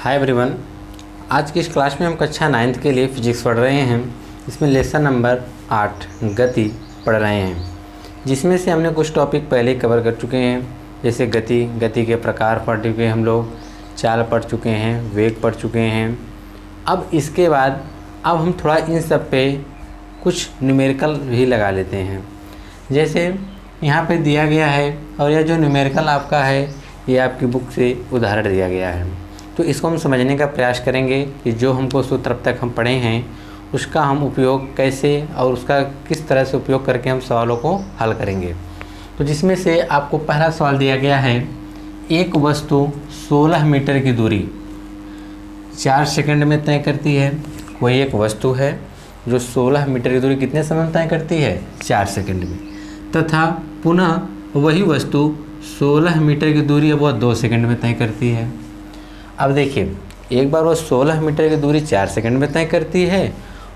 Hi everyone. आज की इस क्लास में हम कक्षा 9th के लिए फिजिक्स पढ़ रहे हैं। इसमें लेसन नंबर 8 गति पढ़ रहे हैं, जिसमें से हमने कुछ टॉपिक पहले कवर कर चुके हैं, जैसे गति के प्रकार पढ़ चुके हैं हम लोग, चाल पढ़ चुके हैं, वेग पढ़ चुके हैं। अब इसके बाद अब हम थोड़ा इन सब पे कुछ न्यूमेरिकल भी लगा लेते हैं। जैसे यहाँ पे दिया गया है और यह जो न्यूमेरिकल आपका है ये आपकी बुक से उदाहरण दिया गया है, तो इसको हम समझने का प्रयास करेंगे कि जो हमको सूत्र अब तक हम पढ़े हैं उसका हम उपयोग कैसे और उसका किस तरह से उपयोग करके हम सवालों को हल करेंगे। तो जिसमें से आपको पहला सवाल दिया गया है, एक वस्तु 16 मीटर की दूरी 4 सेकंड में तय करती है। कोई एक वस्तु है जो 16 मीटर की दूरी कितने समय में तय करती है? 4 सेकंड में, तथा पुनः वही वस्तु 16 मीटर की दूरी अब वह 2 सेकंड में तय करती है। अब देखिए, एक बार वो 16 मीटर की दूरी 4 सेकंड में तय करती है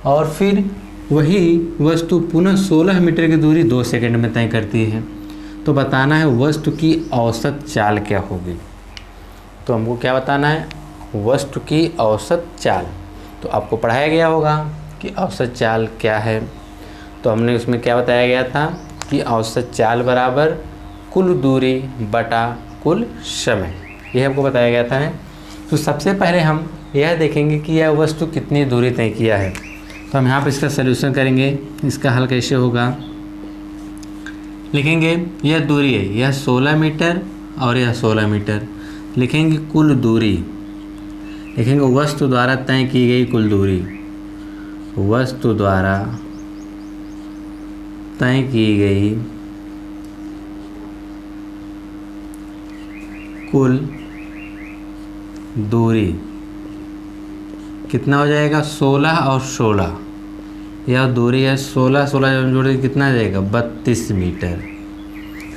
और फिर वही वस्तु पुनः 16 मीटर की दूरी 2 सेकंड में तय करती है। तो बताना है वस्तु की औसत चाल क्या होगी। तो हमको क्या बताना है? वस्तु की औसत चाल। तो आपको पढ़ाया गया होगा कि औसत चाल क्या है। तो हमने उसमें क्या बताया गया था कि औसत चाल बराबर कुल दूरी बटा कुल समय, यह हमको बताया गया था। तो सबसे पहले हम यह देखेंगे कि यह वस्तु कितनी दूरी तय किया है। तो हम यहाँ पर इसका सलूशन करेंगे। इसका हल कैसे होगा? लिखेंगे यह दूरी है, यह 16 मीटर और यह 16 मीटर। लिखेंगे कुल दूरी, लिखेंगे वस्तु द्वारा तय की गई कुल दूरी, वस्तु द्वारा तय की गई कुल दूरी कितना हो जाएगा? 16 और 16, यह दूरी है 16 जब जोड़ेंगे कितना आ जाएगा? 32 मीटर।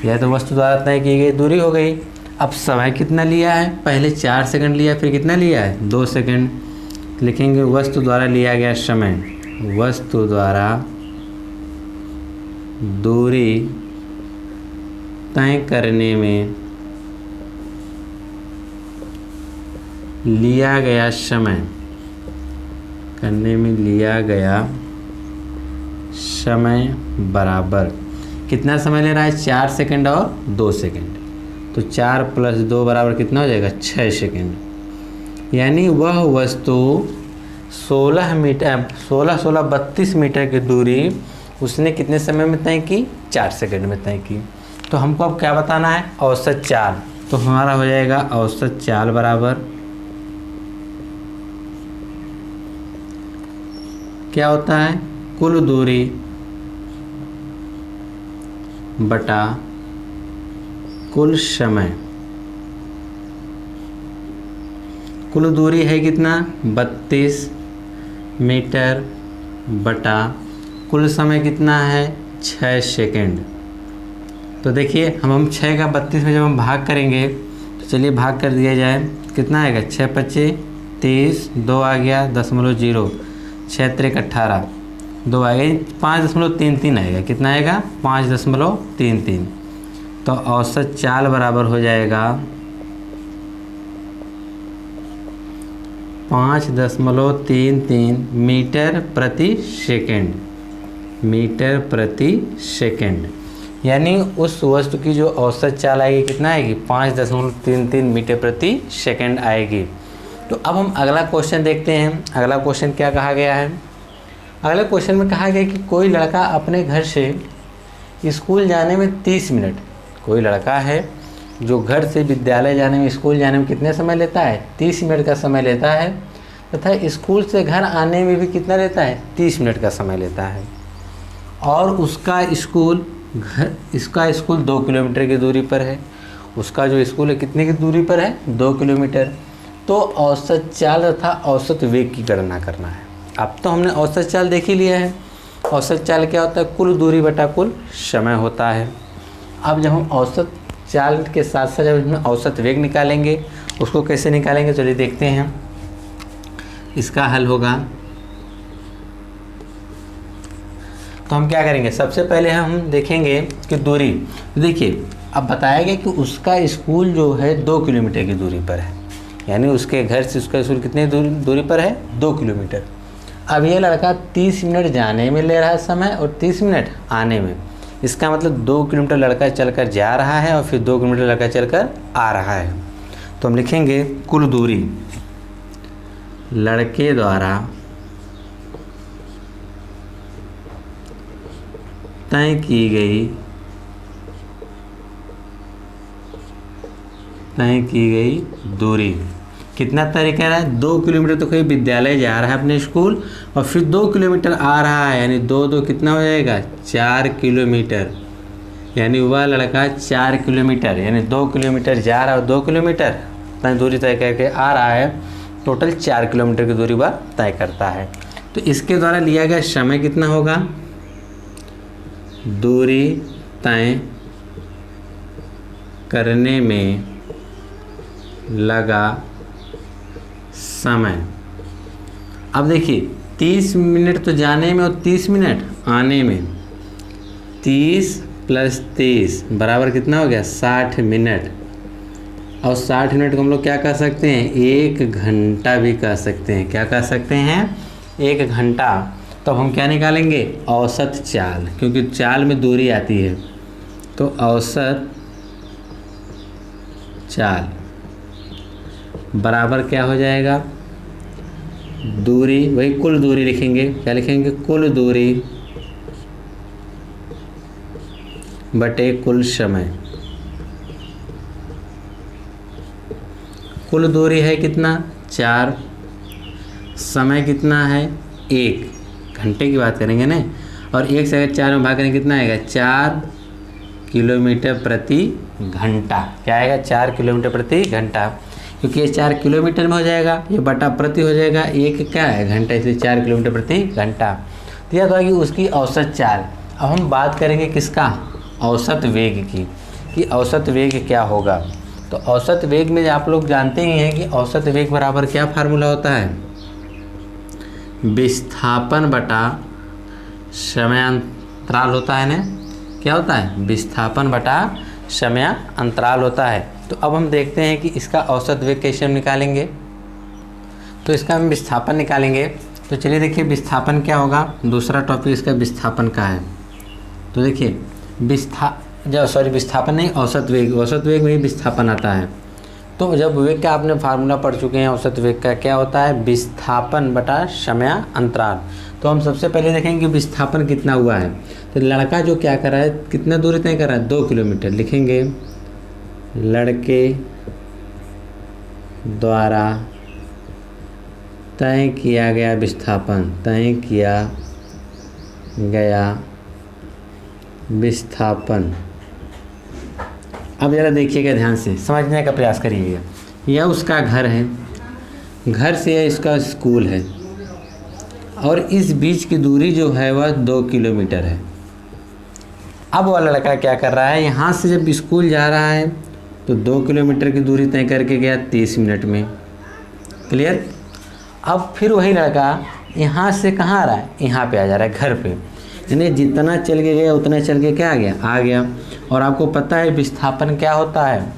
यह तो वस्तु द्वारा तय की गई दूरी हो गई। अब समय कितना लिया है? पहले 4 सेकंड लिया, फिर कितना लिया है? 2 सेकंड। लिखेंगे वस्तु द्वारा लिया गया समय, वस्तु द्वारा दूरी तय करने में लिया गया समय, समय बराबर कितना समय ले रहा है? 4 सेकंड और 2 सेकंड। तो 4 + 2 बराबर कितना हो जाएगा? 6 सेकंड। यानी वह वस्तु 16 मीटर 32 मीटर की दूरी उसने कितने समय में तय की? 4 सेकंड में तय की। तो हमको अब क्या बताना है? औसत चाल। तो हमारा हो जाएगा औसत चाल बराबर क्या होता है? कुल दूरी बटा कुल समय। कुल दूरी है कितना? 32 मीटर बटा कुल समय कितना है? 6 सेकंड। तो देखिए हम 6 का 32 में जब हम भाग करेंगे तो चलिए भाग कर दिया जाए। कितना आएगा? 6 × 5 = 30, 2 आ गया 0.0, 6 × 3 = 18, 2 आएगा 5.33 आएगा। कितना आएगा? 5.33। तो औसत चाल बराबर हो जाएगा 5.33 मीटर प्रति सेकंड, मीटर प्रति सेकंड। यानी उस वस्तु की जो औसत चाल आएगी कितना आएगी? 5.33 मीटर प्रति सेकंड आएगी। तो अब हम अगला क्वेश्चन देखते हैं। अगला क्वेश्चन क्या कहा गया है? अगले क्वेश्चन में कहा गया कि कोई लड़का अपने घर से स्कूल जाने में 30 मिनट, कोई लड़का है जो घर से विद्यालय जाने में, स्कूल जाने में कितने समय लेता है? 30 मिनट का समय लेता है, तथा स्कूल से घर आने में भी कितना लेता है? 30 मिनट का समय लेता है। और उसका स्कूल 2 किलोमीटर की दूरी पर है। उसका जो स्कूल है कितने की दूरी पर है? 2 किलोमीटर। तो औसत चाल तथा औसत वेग की गणना करना है। अब तो हमने औसत चाल देख ही लिया है। औसत चाल क्या होता है? कुल दूरी बटा कुल समय होता है। अब जब हम औसत चाल के साथ साथ जब इसमें औसत वेग निकालेंगे, उसको कैसे निकालेंगे चलिए देखते हैं। इसका हल होगा, तो हम क्या करेंगे? सबसे पहले हम देखेंगे कि दूरी। देखिए अब बताया गया कि उसका स्कूल जो है 2 किलोमीटर की दूरी पर है, यानी उसके घर से उसका स्कूल कितनी दूरी पर है, 2 किलोमीटर। अब ये लड़का 30 मिनट जाने में ले रहा है समय और 30 मिनट आने में। इसका मतलब 2 किलोमीटर लड़का चलकर जा रहा है और फिर 2 किलोमीटर लड़का चलकर आ रहा है। तो हम लिखेंगे कुल दूरी लड़के द्वारा तय की गई दूरी। कितना तय कह रहा है, 2 किलोमीटर तो कोई विद्यालय जा रहा है अपने स्कूल और फिर 2 किलोमीटर आ रहा है, यानी 2 कितना हो जाएगा, 4 किलोमीटर। यानी वह लड़का 4 किलोमीटर, यानी 2 किलोमीटर जा रहा है और 2 किलोमीटर तय दूरी तय करके आ रहा है। टोटल 4 किलोमीटर की दूरी वह तय करता है। तो इसके द्वारा लिया गया समय कितना होगा, दूरी तय करने में लगा समय। अब देखिए 30 मिनट तो जाने में और 30 मिनट आने में, 30 + 30 बराबर कितना हो गया, 60 मिनट। और 60 मिनट को हम लोग क्या कह सकते हैं, 1 घंटा भी कह सकते हैं। क्या कह सकते हैं, 1 घंटा। तो हम क्या निकालेंगे, औसत चाल, क्योंकि चाल में दूरी आती है। तो औसत चाल बराबर क्या हो जाएगा, दूरी, वही कुल दूरी लिखेंगे। क्या लिखेंगे, कुल दूरी बटे कुल समय। कुल दूरी है कितना, 4, समय कितना है, 1 घंटे की बात करेंगे ना, और 1 से अगर 4 में भाग करेंगे कितना आएगा, 4 किलोमीटर प्रति घंटा। क्या आएगा, 4 किलोमीटर प्रति घंटा। क्योंकि ये 4 किलोमीटर में हो जाएगा, ये बटा प्रति हो जाएगा, 1 क्या है, घंटा, इसलिए 4 किलोमीटर प्रति घंटा। तो यह तो है कि उसकी औसत चाल। अब हम बात करेंगे किसका, औसत वेग की, कि औसत वेग क्या होगा। तो औसत वेग में आप लोग जानते ही हैं कि औसत वेग बराबर क्या फार्मूला होता है, विस्थापन बटा समयांतराल होता है ना। क्या होता है, विस्थापन बटा समयांतराल होता है। तो अब हम देखते हैं कि इसका औसत वेग कैसे हम निकालेंगे। तो इसका हम विस्थापन निकालेंगे। तो चलिए देखिए विस्थापन क्या होगा, दूसरा टॉपिक इसका विस्थापन का है। तो देखिए विस्थापन नहीं, औसत वेग, औसत वेग में ही विस्थापन आता है। तो जब वेग का आपने फार्मूला पढ़ चुके हैं, औसत वेग का क्या होता है, विस्थापन बटा समयांतराल। तो हम सबसे पहले देखेंगे कि विस्थापन कितना हुआ है। तो लड़का जो क्या कर रहा है, कितना दूरी तय कर रहा है, 2 किलोमीटर। लिखेंगे लड़के द्वारा तय किया गया विस्थापन, तय किया गया विस्थापन। अब ज़रा देखिएगा ध्यान से, समझने का प्रयास करिएगा। यह उसका घर है, घर से यह इसका स्कूल है, और इस बीच की दूरी जो है वह 2 किलोमीटर है। अब वह लड़का क्या कर रहा है, यहाँ से जब स्कूल जा रहा है तो 2 किलोमीटर की दूरी तय करके गया 30 मिनट में। क्लियर। अब फिर वही लड़का यहाँ से कहाँ आ रहा है, यहाँ पे आ जा रहा है, घर पे। यानी जितना चल के गया उतना चल के क्या आ गया। और आपको पता है विस्थापन क्या होता है,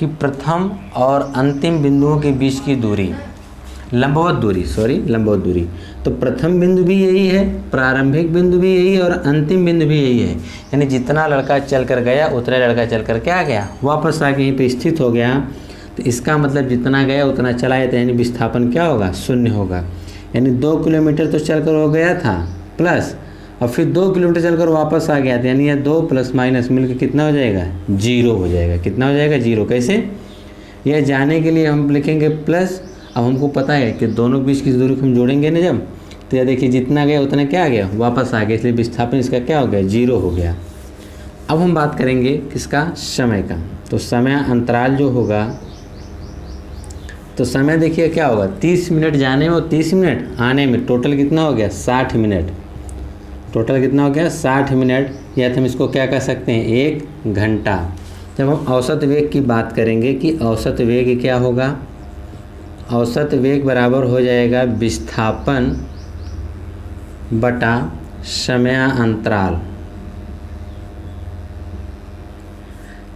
कि प्रथम और अंतिम बिंदुओं के बीच की दूरी, लंबवत दूरी। तो प्रथम बिंदु भी यही है, प्रारंभिक बिंदु भी यही है और अंतिम बिंदु भी यही है। यानी जितना लड़का चल कर गया उतना लड़का चल कर क्या गया, वापस आके यहीं पे स्थित हो गया। तो इसका मतलब जितना गया उतना चला जाता है, यानी विस्थापन क्या होगा, 0 होगा। यानी 2 किलोमीटर तो चल कर हो गया था प्लस, और फिर 2 किलोमीटर चलकर वापस आ गया था, यानी यह 2 प्लस माइनस मिलकर कितना हो जाएगा, 0 हो जाएगा। कितना हो जाएगा, 0। कैसे, यह जाने के लिए हम लिखेंगे प्लस। अब हमको पता है कि दोनों बीच की दूरी को हम जोड़ेंगे ना जब, तो यह देखिए जितना गया उतना क्या आ गया, वापस आ गया, इसलिए विस्थापन इसका क्या हो गया, 0 हो गया। अब हम बात करेंगे किसका, समय का। तो समय अंतराल जो होगा, तो समय देखिए क्या होगा, 30 मिनट जाने में और 30 मिनट आने में, टोटल कितना हो गया, 60 मिनट। टोटल कितना हो गया, 60 मिनट, या तो हम इसको क्या कह सकते हैं, 1 घंटा। जब हम औसत वेग की बात करेंगे कि औसत वेग क्या होगा, औसत वेग बराबर हो जाएगा विस्थापन बटा समयांतराल।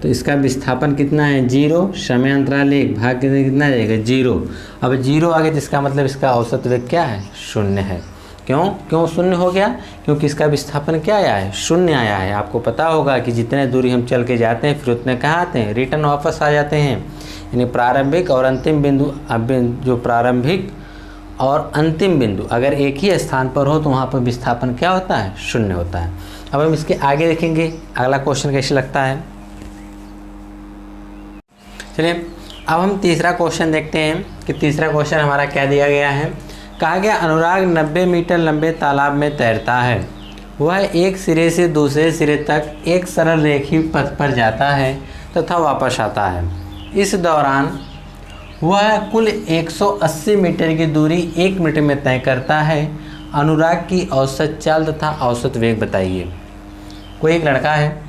तो इसका विस्थापन कितना है 0, समय अंतराल 1 भाग कितना जाएगा 0। अब 0 आ गया तो इसका मतलब इसका औसत वेग क्या है 0 है। क्यों 0 हो गया? क्योंकि इसका विस्थापन क्या आया है 0 आया है। आपको पता होगा कि जितने दूरी हम चल के जाते हैं फिर उतने कहाँ आते हैं रिटर्न वापस आ जाते हैं। यानी प्रारंभिक और अंतिम बिंदु, अब जो प्रारंभिक और अंतिम बिंदु अगर एक ही स्थान पर हो तो वहाँ पर विस्थापन क्या होता है 0 होता है। अब हम इसके आगे देखेंगे अगला क्वेश्चन कैसे लगता है। चलिए अब हम तीसरा क्वेश्चन देखते हैं कि तीसरा क्वेश्चन हमारा क्या दिया गया है। कहा गया अनुराग 90 मीटर लंबे तालाब में तैरता है। वह एक सिरे से दूसरे सिरे तक एक सरल रेखीय पथ पर जाता है तथा वापस आता है। इस दौरान वह कुल 180 मीटर की दूरी 1 मिनट में तय करता है। अनुराग की औसत चाल तथा औसत वेग बताइए। कोई एक लड़का है,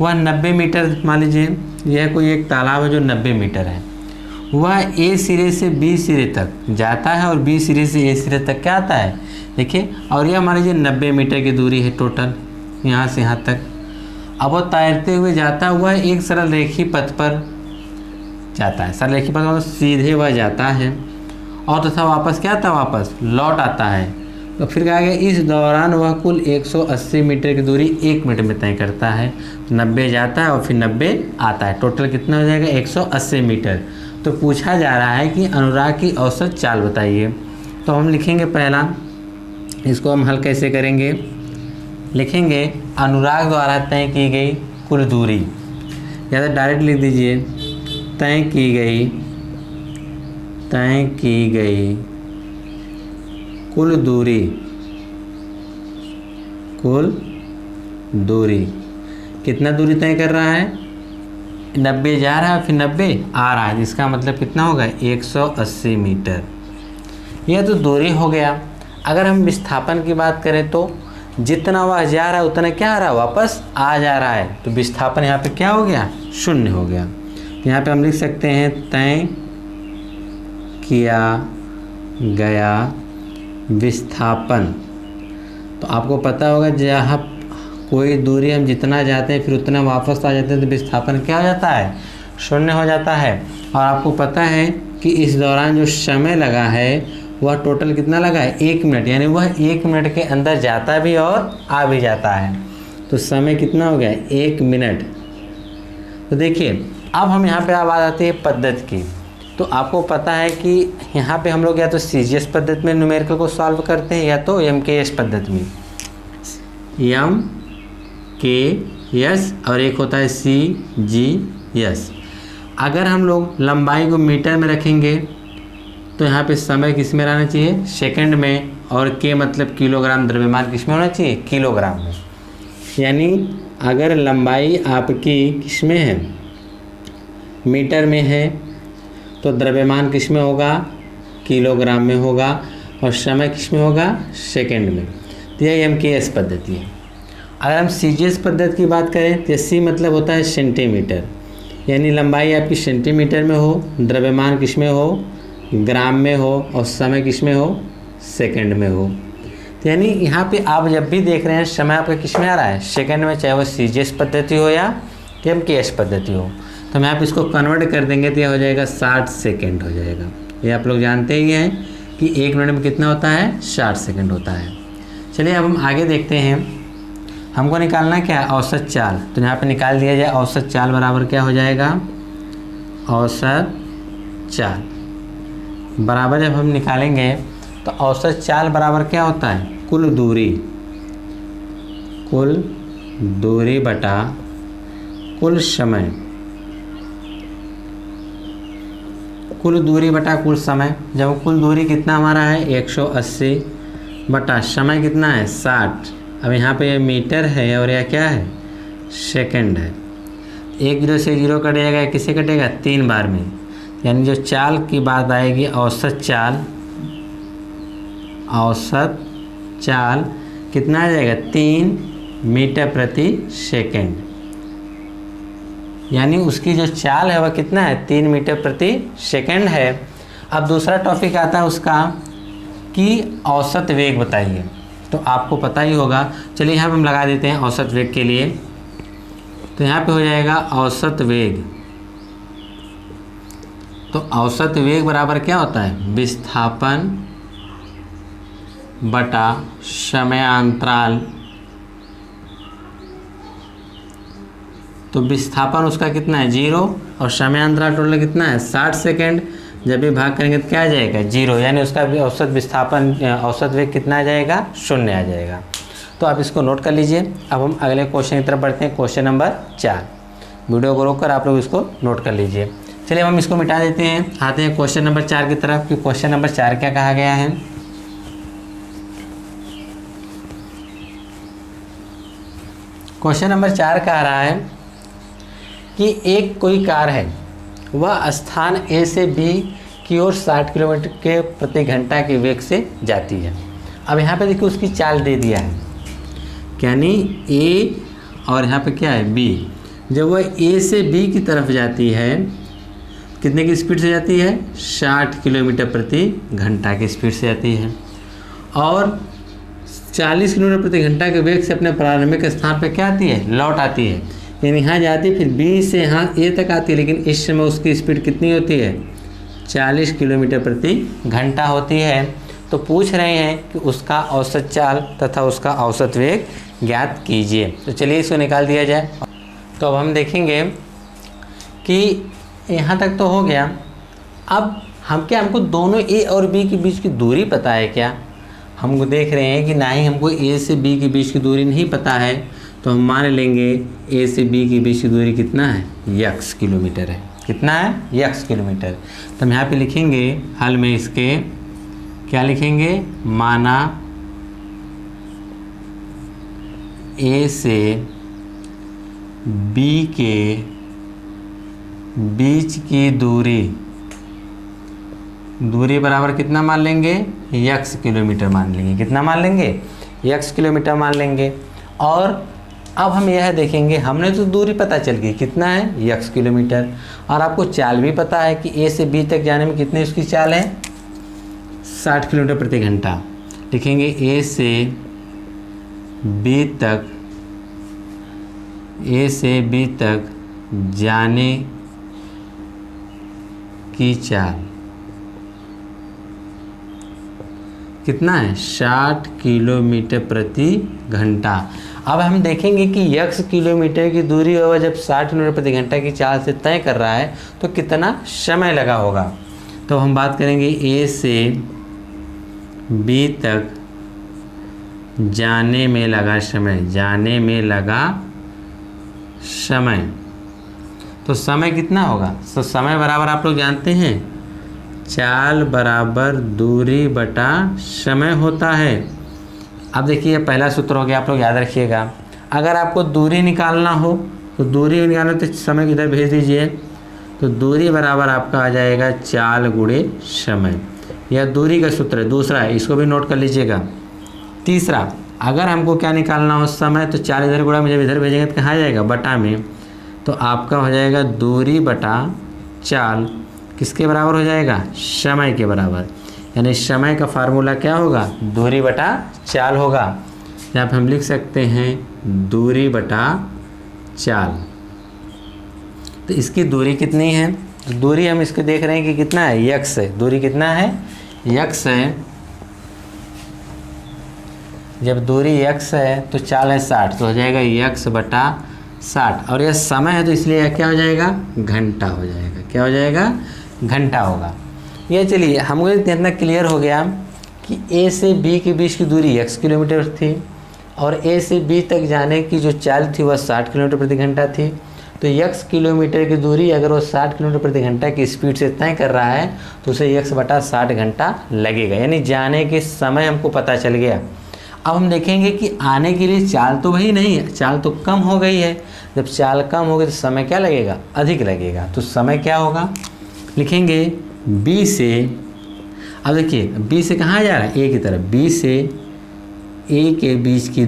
वह 90 मीटर, मान लीजिए यह कोई एक तालाब है जो 90 मीटर है। वह ए सिरे से बी सिरे तक जाता है और बी सिरे से ए सिरे तक क्या आता है देखिए। और यह मान लीजिए 90 मीटर की दूरी है टोटल यहाँ से यहाँ तक। अब वो तैरते हुए जाता हुआ एक सरल रेखीय पथ पर जाता है। सरल रेखीय पथ मतलब सीधे वह जाता है और तथा वापस क्या आता है वापस लौट आता है। तो फिर कहा गया इस दौरान वह कुल 180 मीटर की दूरी 1 मिनट में तय करता है। 90 जाता है और फिर 90 आता है, टोटल कितना हो जाएगा 180 मीटर। तो पूछा जा रहा है कि अनुराग की औसत चाल बताइए। तो हम लिखेंगे पहला, इसको हम हल कैसे करेंगे, लिखेंगे अनुराग द्वारा तय की गई कुल दूरी, या तो डायरेक्ट लिख दीजिए तय की गई कुल दूरी कितना दूरी तय कर रहा है 90 जा रहा है फिर 90 आ रहा है, इसका मतलब कितना होगा 180 मीटर। यह तो दूरी हो गया। अगर हम विस्थापन की बात करें तो जितना वह जा रहा है उतना क्या आ रहा है वापस आ जा रहा है। तो विस्थापन यहाँ पे क्या हो गया 0 हो गया। यहाँ पे हम लिख सकते हैं तय किया गया विस्थापन। तो आपको पता होगा जहाँ कोई दूरी हम जितना जाते हैं फिर उतना वापस आ जाते हैं तो विस्थापन क्या हो जाता है 0 हो जाता है। और आपको पता है कि इस दौरान जो समय लगा है वह टोटल कितना लगा है 1 मिनट, यानी वह 1 मिनट के अंदर जाता भी और आ भी जाता है। तो समय कितना हो गया 1 मिनट। तो देखिए अब हम यहाँ पे अब आ जाते हैं पद्धति की। तो आपको पता है कि यहाँ पे हम लोग या तो CGS पद्धति में न्यूमेरिकल को सॉल्व करते हैं या तो MKS पद्धति में। MKS और एक होता है CGS। अगर हम लोग लंबाई को मीटर में रखेंगे तो यहाँ पे समय किस में रहना चाहिए सेकंड में, और K मतलब किलोग्राम, द्रव्यमान किस में होना चाहिए किलोग्राम में। यानी अगर लंबाई आपकी किस में है मीटर में है तो द्रव्यमान किस में होगा किलोग्राम में होगा, और समय किस में होगा सेकंड में। तो यह MKS पद्धति है। अगर हम CGS पद्धति की बात करें तो C मतलब होता है सेंटीमीटर, यानी लंबाई आपकी सेंटीमीटर में हो, द्रव्यमान किस में हो ग्राम में हो, और समय किस में हो सेकंड में हो। तो यानी यहाँ पे आप जब भी देख रहे हैं समय आपका किस में आ रहा है सेकंड में, चाहे वो CGS पद्धति हो या MKS पद्धति हो। तो हम यहाँ पे इसको कन्वर्ट कर देंगे तो यह हो जाएगा 60 सेकंड हो जाएगा। ये आप लोग जानते ही हैं कि 1 मिनट में कितना होता है 60 सेकंड होता है। चलिए अब हम आगे देखते हैं। हमको निकालना क्या है औसत चाल। तो यहाँ पे निकाल दिया जाए औसत चाल बराबर क्या हो जाएगा औसत चाल बराबर, जब हम निकालेंगे तो औसत चाल बराबर क्या होता है कुल दूरी बटा कुल समय, कुल दूरी बटा कुल समय। जब कुल दूरी कितना हमारा है 180 बटा समय कितना है 60। अब यहाँ पे ये मीटर है और यह क्या है सेकंड है। 1 0 से 0 कट जाएगा, किसे कटेगा 3 बार में। यानी जो चाल की बात आएगी औसत चाल कितना आ जाएगा 3 मीटर प्रति सेकंड। यानी उसकी जो चाल है वह कितना है 3 मीटर प्रति सेकंड है। अब दूसरा टॉपिक आता है उसका कि औसत वेग बताइए। तो आपको पता ही होगा, चलिए यहाँ पे हम लगा देते हैं औसत वेग के लिए तो यहाँ पे हो जाएगा औसत वेग। तो औसत वेग बराबर क्या होता है, विस्थापन बटा समयांतराल। तो विस्थापन उसका कितना है 0 और समयांतराल टोटल कितना है 60 सेकेंड। जब भी भाग करेंगे तो क्या आ जाएगा 0, यानी उसका औसत विस्थापन औसत वेग कितना आ जाएगा 0 आ जाएगा। तो आप इसको नोट कर लीजिए। अब हम अगले क्वेश्चन की तरफ बढ़ते हैं, क्वेश्चन नंबर 4। वीडियो को रोक कर आप लोग इसको नोट कर लीजिए। चलिए हम इसको मिटा देते हैं, आते हैं क्वेश्चन नंबर 4 की तरफ कि क्वेश्चन नंबर 4 क्या कहा गया है। क्वेश्चन नंबर 4 कह रहा है कि एक कोई कार है, वह स्थान ए से बी की ओर 60 किलोमीटर के प्रति घंटा के वेग से जाती है। अब यहाँ पे देखिए उसकी चाल दे दिया है, यानी ए और यहाँ पे क्या है बी। जब वह ए से बी की तरफ जाती है, कितने की स्पीड से जाती है 60 किलोमीटर प्रति घंटा की स्पीड से जाती है, और 40 किलोमीटर प्रति घंटा के वेग से अपने प्रारंभिक स्थान पर क्या आती है, लौट आती है। यानी यहाँ जाती है, फिर बी से यहाँ ए तक आती है, लेकिन इस समय उसकी स्पीड कितनी होती है 40 किलोमीटर प्रति घंटा होती है। तो पूछ रहे हैं कि उसका औसत चाल तथा उसका औसत वेग ज्ञात कीजिए। तो चलिए इसको निकाल दिया जाए। तो अब हम देखेंगे कि यहाँ तक तो हो गया। अब हमको दोनों ए और बी के बीच की दूरी पता है क्या? हमको देख रहे हैं कि ना ही हमको ए से बी के बीच की दूरी नहीं पता है, तो हम मान लेंगे ए से बी के बीच की दूरी कितना है x किलोमीटर है। कितना है x किलोमीटर। तो हम यहाँ पे लिखेंगे हल में इसके क्या लिखेंगे, माना ए से बी के बीच की दूरी बराबर कितना मान लेंगे x किलोमीटर मान लेंगे। कितना मान लेंगे x किलोमीटर मान लेंगे। और अब हम यह देखेंगे, हमने तो दूरी पता चल गई कितना है x किलोमीटर, और आपको चाल भी पता है कि ए से बी तक जाने में कितनी उसकी चाल है 60 किलोमीटर प्रति घंटा। लिखेंगे ए से बी तक जाने की चाल कितना है 60 किलोमीटर प्रति घंटा। अब हम देखेंगे कि x किलोमीटर की दूरी वह जब 60 किलोमीटर प्रति घंटा की चाल से तय कर रहा है तो कितना समय लगा होगा। तो हम बात करेंगे ए से बी तक जाने में लगा समय, तो समय कितना होगा। तो समय बराबर आप लोग जानते हैं चाल बराबर दूरी बटा समय होता है। अब देखिए पहला सूत्र हो गया, आप लोग याद रखिएगा। अगर आपको दूरी निकालना हो तो दूरी निकालना तो समय किधर भेज दीजिए। तो दूरी बराबर आपका आ जाएगा चाल गुणे समय। यह दूरी का सूत्र है, दूसरा है, इसको भी नोट कर लीजिएगा। तीसरा, अगर हमको क्या निकालना हो समय, तो चाल इधर गुणा में जब इधर भेजेंगे तो कहाँ आ जाएगा बटा में। तो आपका हो जाएगा दूरी बटा चाल किसके बराबर हो जाएगा समय के बराबर। यानी समय का फार्मूला क्या होगा दूरी बटा चाल होगा। यहाँ पे हम लिख सकते हैं दूरी बटा चाल। तो इसकी दूरी कितनी है, तो दूरी हम इसको देख रहे हैं कि कितना है x है। दूरी कितना है x है। जब दूरी x है तो चाल है 60, तो हो जाएगा x बटा 60। और यह समय है तो इसलिए यह क्या हो जाएगा घंटा हो जाएगा। क्या हो जाएगा घंटा होगा। ये चलिए हमको इतना क्लियर हो गया कि ए से बी के बीच की दूरी x किलोमीटर थी और ए से बी तक जाने की जो चाल थी वह 60 किलोमीटर प्रति घंटा थी। तो x किलोमीटर की दूरी अगर वो 60 किलोमीटर प्रति घंटा की स्पीड से तय कर रहा है तो उसे x बटा 60 घंटा लगेगा। यानी जाने के समय हमको पता चल गया। अब हम देखेंगे कि आने के लिए चाल तो वही नहीं है, चाल तो कम हो गई है। जब चाल कम हो गई तो समय क्या लगेगा अधिक लगेगा। तो समय क्या होगा लिखेंगे b से। अब देखिए b से कहाँ जा रहा है a की तरफ। b से a के बीच की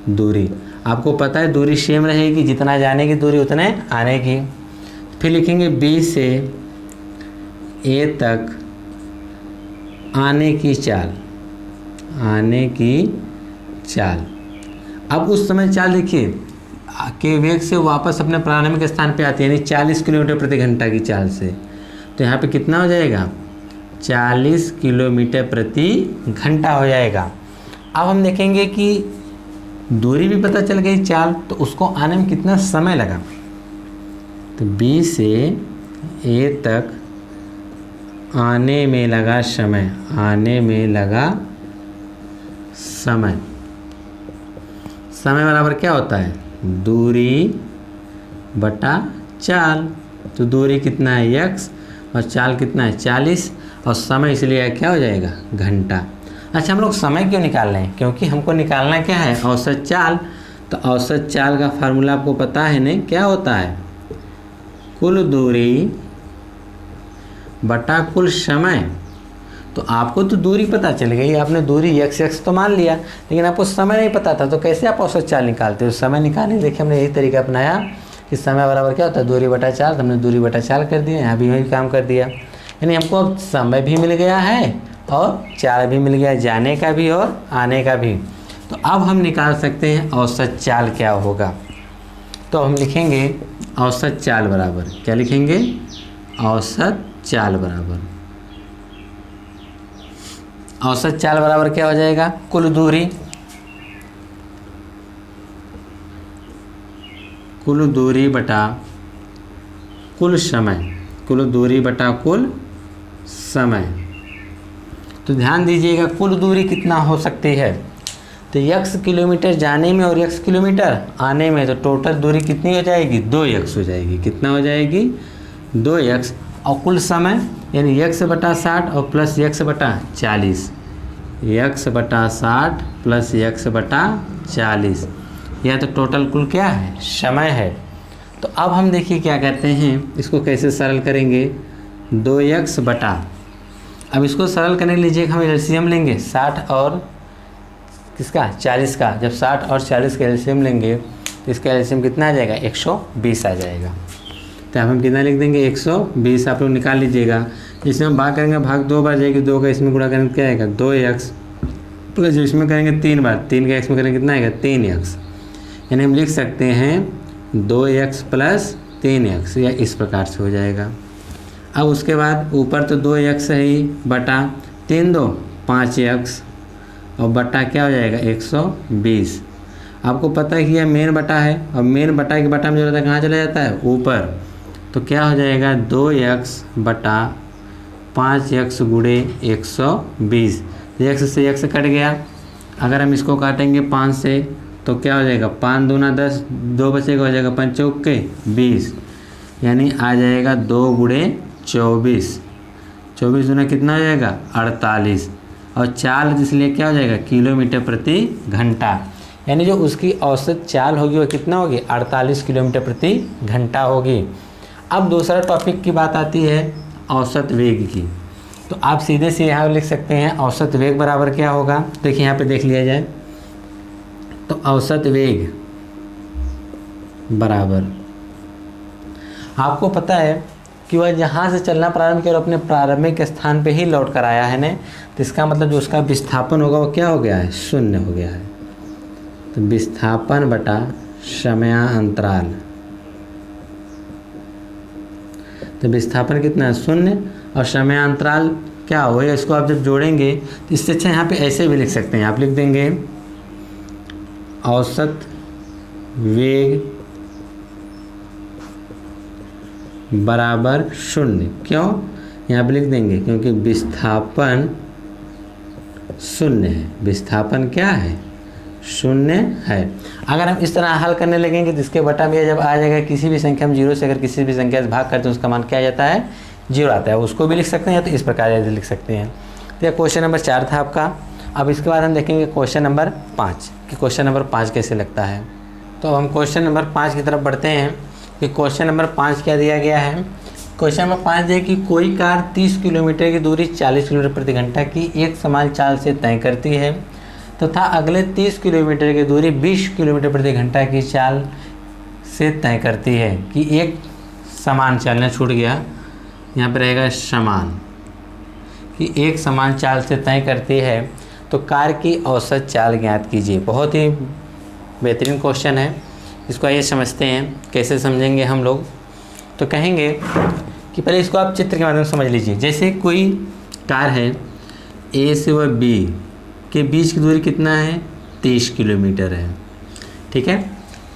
दूरी आपको पता है दूरी सेम रहेगी, जितना जाने की दूरी उतने आने की। फिर लिखेंगे b से a तक आने की चाल अब उस समय चाल देखिए के वेग से वापस अपने प्रारंभिक स्थान पे आती है, यानी 40 किलोमीटर प्रति घंटा की चाल से। तो यहाँ पे कितना हो जाएगा, 40 किलोमीटर प्रति घंटा हो जाएगा। अब हम देखेंगे कि दूरी भी पता चल गई चाल, तो उसको आने में कितना समय लगा। तो B से A तक आने में लगा समय, आने में लगा समय। समय बराबर क्या होता है, दूरी बटा चाल। तो दूरी कितना है x और चाल कितना है 40 और समय इसलिए क्या हो जाएगा, घंटा। अच्छा, हम लोग समय क्यों निकाल रहे हैं, क्योंकि हमको निकालना क्या है, औसत चाल। तो औसत चाल का फार्मूला आपको पता है नहीं, क्या होता है, कुल दूरी बटा कुल समय। तो आपको तो दूरी पता चल गई, आपने दूरी x तो मान लिया, लेकिन आपको समय नहीं पता था, तो कैसे आप औसत चाल निकालते हो। समय निकालने देखिए हमने यही तरीका अपनाया कि समय बराबर क्या होता है, दूरी बटा चाल। तो हमने दूरी बटा चाल कर दिया, यहाँ भी वही काम कर दिया, यानी हमको अब समय भी मिल गया है और चाल भी मिल गया, जाने का भी और आने का भी। तो अब हम निकाल सकते हैं औसत चाल क्या होगा। तो हम लिखेंगे औसत चाल बराबर, क्या लिखेंगे, औसत चाल बराबर, औसत चाल बराबर क्या हो जाएगा, कुल दूरी, कुल दूरी बटा कुल समय, कुल दूरी बटा कुल समय। तो ध्यान दीजिएगा कुल दूरी कितना हो सकती है, तो x किलोमीटर जाने में और x किलोमीटर आने में, तो टोटल दूरी कितनी हो जाएगी, 2x हो जाएगी। कितना हो जाएगी, 2x। और कुल समय यानी x बटा 60 और प्लस x बटा 40, x बटा 60 प्लस x बटा 40, यह तो टोटल कुल क्या है, समय है। तो अब हम देखिए क्या करते हैं, इसको कैसे सरल करेंगे, 2x बटा, अब इसको सरल करने के लिए हम एलसीएम लेंगे 60 और किसका, 40 का। जब 60 और 40 का एलसीएम लेंगे तो इसका एलसीएम कितना आ जाएगा, 120 आ जाएगा। तो अब हम कितना लिख देंगे, 120 आप लोग निकाल लीजिएगा। इसमें हम भाग करेंगे, भाग 2 बार जाएगी, 2 का इसमें गुणा करेंगे क्या आएगा, 2x, प्लस जो इसमें करेंगे 3 बार, 3 का इसमें करेंगे कितना आएगा, 3x। यानी हम लिख सकते हैं 2x प्लस 3x, या इस प्रकार से हो जाएगा। अब उसके बाद ऊपर तो 2x है ही, बटा 3 2 5x और बटा क्या हो जाएगा, 120। आपको पता है कि यह मेन बटा है, और मेन बटा के बटा में जो रहता है कहाँ चला जाता है, ऊपर। तो क्या हो जाएगा, 2x बटा 5x गुणे 120। x से x कट गया, अगर हम इसको काटेंगे 5 से तो क्या हो जाएगा, 5 दूना 10, 2 बचेगा, हो जाएगा 5 चौके 20, यानी आ जाएगा 2 गुणे 24, 24 दूना कितना हो जाएगा, 48। और चाल इसलिए क्या हो जाएगा, किलोमीटर प्रति घंटा, यानी जो उसकी औसत चाल होगी वो कितना होगी, 48 किलोमीटर प्रति घंटा होगी। अब दूसरा टॉपिक की बात आती है औसत वेग की। तो आप सीधे से यहाँ लिख सकते हैं औसत वेग बराबर क्या होगा। देखिए यहाँ पे देख लिया जाए, तो औसत वेग बराबर, आपको पता है कि वह जहाँ से चलना प्रारंभ किया और अपने प्रारंभिक स्थान पे ही लौट कर आया है ने, तो इसका मतलब जो उसका विस्थापन होगा वो क्या हो गया है, 0 हो गया है। तो विस्थापन बटा समयांतराल, तो विस्थापन कितना है, 0, और समयांतराल क्या हो, इसको आप जब जोड़ेंगे तो इससे अच्छा यहाँ पे ऐसे भी लिख सकते हैं, आप लिख देंगे औसत वेग बराबर 0। क्यों, यहाँ पे लिख देंगे क्योंकि विस्थापन 0 है, विस्थापन क्या है, 0 है। अगर हम इस तरह हल करने लगेंगे तो इसके बटा में जब आ जाएगा किसी भी संख्या में 0 से अगर किसी भी संख्या से भाग करते हैं उसका मान क्या आ जाता है, 0 आता है। उसको भी लिख सकते हैं या तो इस प्रकार लिख सकते हैं। तो यह क्वेश्चन नंबर 4 था आपका। अब इसके बाद हम देखेंगे क्वेश्चन नंबर 5 कि क्वेश्चन नंबर 5 कैसे लगता है। तो हम क्वेश्चन नंबर 5 की तरफ बढ़ते हैं कि क्वेश्चन नंबर 5 क्या दिया गया है। क्वेश्चन नंबर 5 दिया कि कोई कार 30 किलोमीटर की दूरी 40 किलोमीटर प्रति घंटा की एक समान चाल से तय करती है तथा अगले 30 किलोमीटर की दूरी 20 किलोमीटर प्रति घंटा की चाल से तय करती है कि एक समान चाल, छूट गया यहाँ पर रहेगा समान, कि एक समान चाल से तय करती है तो कार की औसत चाल ज्ञात कीजिए। बहुत ही बेहतरीन क्वेश्चन है। इसको आइए समझते हैं, कैसे समझेंगे हम लोग। तो कहेंगे कि पहले इसको आप चित्र के माध्यम से समझ लीजिए। जैसे कोई कार है, ए से व बी के बीच की दूरी कितना है, 30 किलोमीटर है। ठीक है,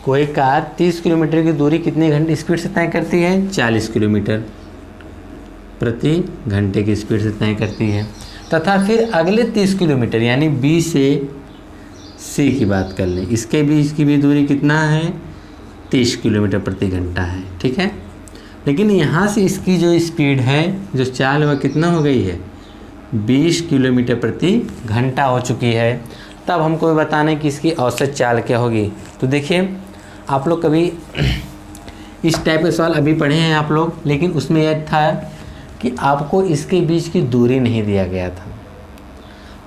कोई कार 30 किलोमीटर की दूरी कितने घंटे स्पीड से तय करती है, 40 किलोमीटर प्रति घंटे की स्पीड से तय करती है। तथा फिर अगले 30 किलोमीटर यानी बी से सी की बात कर लें, इसके बीच की भी दूरी कितना है, 30 किलोमीटर प्रति घंटा है। ठीक है, लेकिन यहाँ से इसकी जो स्पीड है, जो चाल, वह कितना हो गई है, 20 किलोमीटर प्रति घंटा हो चुकी है। तब हमको बताना है कि इसकी औसत चाल क्या होगी। तो देखिए, आप लोग कभी इस टाइप के सवाल अभी पढ़े हैं आप लोग, लेकिन उसमें यह था कि आपको इसके बीच की दूरी नहीं दिया गया था,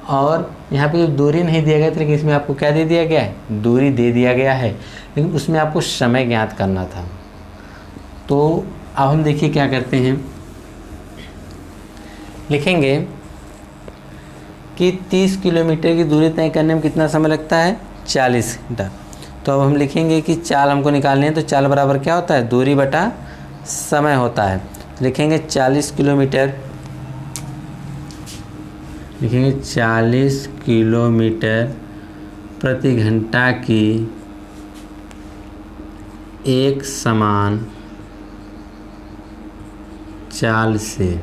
और यहाँ पे जो दूरी नहीं दिया गया था, लेकिन इसमें आपको क्या दे दिया गया है, दूरी दे दिया गया है, लेकिन उसमें आपको समय ज्ञात करना था। तो अब हम देखिए क्या करते हैं, लिखेंगे कि 30 किलोमीटर की दूरी तय करने में कितना समय लगता है, 40 घंटा। तो अब हम लिखेंगे कि चाल हमको निकालनी है, तो चाल बराबर क्या होता है, दूरी बटा समय होता है। तो लिखेंगे 40 किलोमीटर, लिखेंगे 40 किलोमीटर प्रति घंटा की एक समान चाल से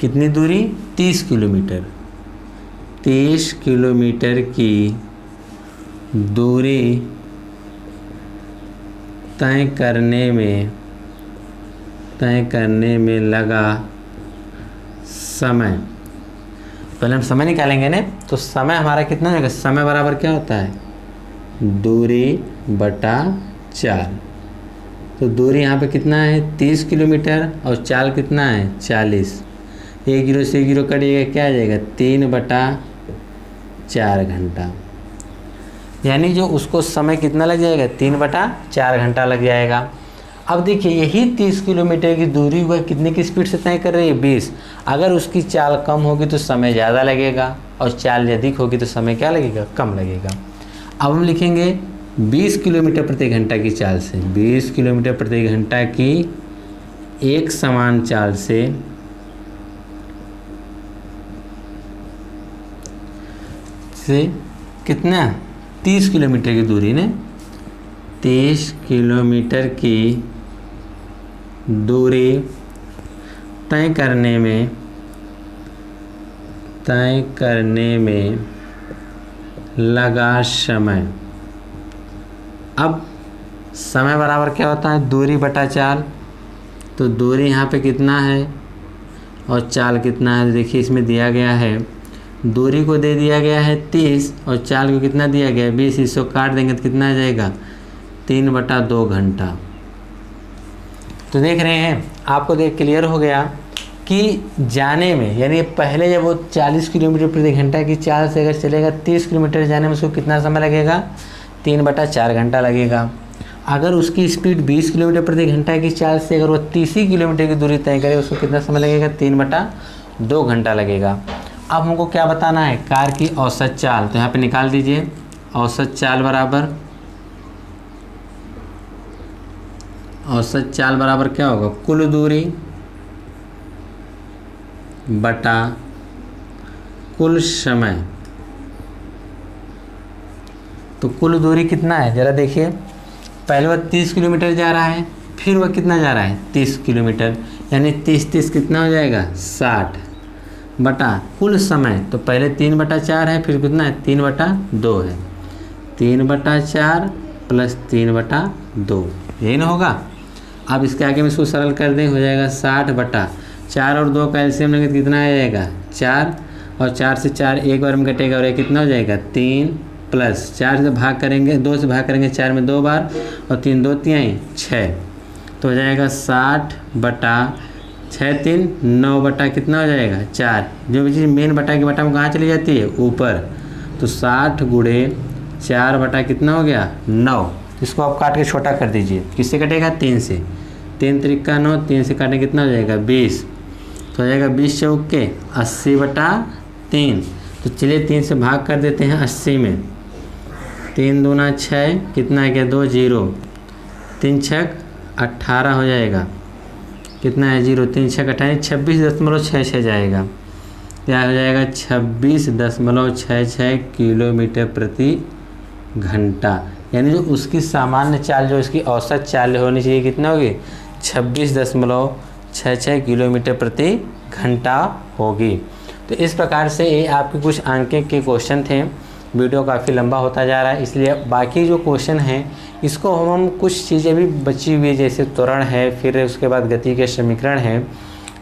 कितनी दूरी, 30 किलोमीटर, 30 किलोमीटर की दूरी तय करने में लगा समय। पहले हम समय निकालेंगे ना, तो समय हमारा कितना होगा, समय बराबर क्या होता है, दूरी बटा चाल। तो दूरी यहाँ पे कितना है, 30 किलोमीटर, और चाल कितना है, 40। 1 जीरो से 1 जीरो कटिएगा, क्या आ जाएगा, 3/4 घंटा। यानी जो उसको समय कितना लग जाएगा, 3/4 घंटा लग जाएगा। अब देखिए, यही 30 किलोमीटर की दूरी वह कितने की स्पीड से तय कर रही है, 20। अगर उसकी चाल कम होगी तो समय ज़्यादा लगेगा, और चाल अधिक होगी तो समय क्या लगेगा, कम लगेगा। अब हम लिखेंगे 20 किलोमीटर प्रति घंटा की चाल से, 20 किलोमीटर प्रति घंटा की एक समान चाल से कितना, 30 किलोमीटर की दूरी ने, 30 किलोमीटर की दूरी तय करने में लगा समय। अब समय बराबर क्या होता है, दूरी बटा चाल। तो दूरी यहाँ पे कितना है और चाल कितना है, देखिए इसमें दिया गया है, दूरी को दे दिया गया है 30 और चाल को कितना दिया गया है 20। इसको काट देंगे तो कितना आ जाएगा, 3/2 घंटा। तो देख रहे हैं, आपको देख क्लियर हो गया कि जाने में, यानी पहले जब वो 40 किलोमीटर प्रति घंटा की चाल से अगर चलेगा 30 किलोमीटर जाने में उसको कितना समय लगेगा, 3/4 घंटा लगेगा। अगर उसकी स्पीड 20 किलोमीटर प्रति घंटा की चाल से अगर वो 30 किलोमीटर की दूरी तय करे उसको कितना समय लगेगा, 3/2 घंटा लगेगा। अब हमको क्या बताना है, कार की औसत चाल। तो यहाँ पे निकाल दीजिए, औसत चाल बराबर क्या होगा, कुल दूरी बटा कुल समय। तो कुल दूरी कितना है, ज़रा देखिए, पहले वह 30 किलोमीटर जा रहा है, फिर वह कितना जा रहा है, 30 किलोमीटर, यानी 30 कितना हो जाएगा, 60 बटा कुल समय। तो पहले 3/4 है, फिर कितना है, 3/2 है, 3/4 प्लस 3/2, यही ना होगा। अब इसके आगे में इसको सरल कर दें, हो जाएगा 60/4 और 2 का एलसीएम लेंगे तो कितना आ जाएगा, 4, और 4 से 4 एक बार में कटेगा और ये कितना हो जाएगा, 3 प्लस 4 से भाग करेंगे, 2 से भाग करेंगे 4 में 2 बार, और 3 2 3 6, तो हो जाएगा 60/6 3 9 बटा कितना हो जाएगा, 4। जो चीज़ मेन बटा की बटा में कहाँ चली जाती है, ऊपर। तो 60 गुणे 4 बटा कितना हो गया, 9। इसको आप काट के छोटा कर दीजिए, किससे कटेगा, 3 से। 3 त्रिका 9, 3 से काटें कितना हो जाएगा, 20। तो हो जाएगा 20 चौक के 80/3। तो चलिए 3 से भाग कर देते हैं 80 में, 3 दूना 6, कितना है क्या 2 0, 3 छक 18 हो जाएगा, कितना है 0, 3 छक 18, 26.66 जाएगा, क्या हो जाएगा 26.66 किलोमीटर प्रति घंटा। यानी जो उसकी सामान्य चाल, जो इसकी औसत चाल होनी चाहिए, कितना होगी 26.66 किलोमीटर प्रति घंटा होगी। तो इस प्रकार से ये आपके कुछ अंक के क्वेश्चन थे। वीडियो काफ़ी लंबा होता जा रहा है, इसलिए बाकी जो क्वेश्चन हैं इसको हम कुछ चीज़ें भी बची हुई, जैसे त्वरण है, फिर उसके बाद गति के समीकरण है,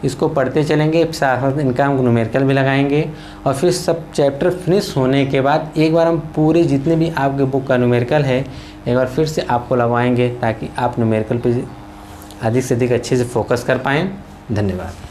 इसको पढ़ते चलेंगे, साथ साथ इनका हम न्यूमेरिकल भी लगाएंगे। और फिर सब चैप्टर फिनिश होने के बाद एक बार हम पूरे जितने भी आपके बुक का न्यूमेरिकल है एक बार फिर से आपको लगवाएंगे, ताकि आप न्यूमेरिकल पे अधिक से अधिक अच्छे से फोकस कर पाएँ। धन्यवाद।